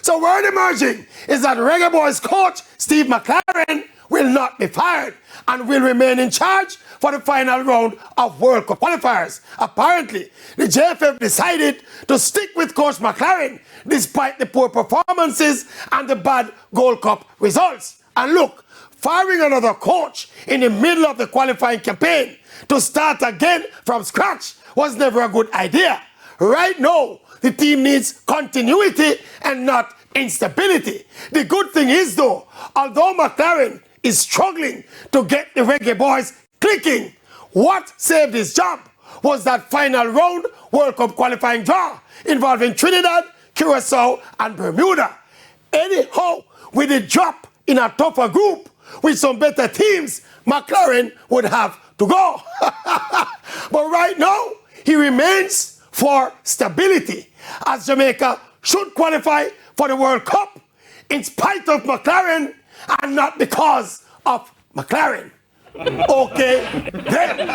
So word emerging is that Reggae Boys coach Steve McClaren will not be fired and will remain in charge for the final round of World Cup qualifiers. Apparently, the JFF decided to stick with Coach McClaren despite the poor performances and the bad Gold Cup results. And look, firing another coach in the middle of the qualifying campaign to start again from scratch was never a good idea. Right now, the team needs continuity and not instability. The good thing is though, although McClaren is struggling to get the Reggae Boys clicking, what saved his job was that final round World Cup qualifying draw involving Trinidad, Curacao and Bermuda. Anyhow, with a drop in a tougher group with some better teams, McClaren would have to go. But right now, he remains for stability, as Jamaica should qualify for the World Cup in spite of McClaren and not because of McClaren. Okay, then.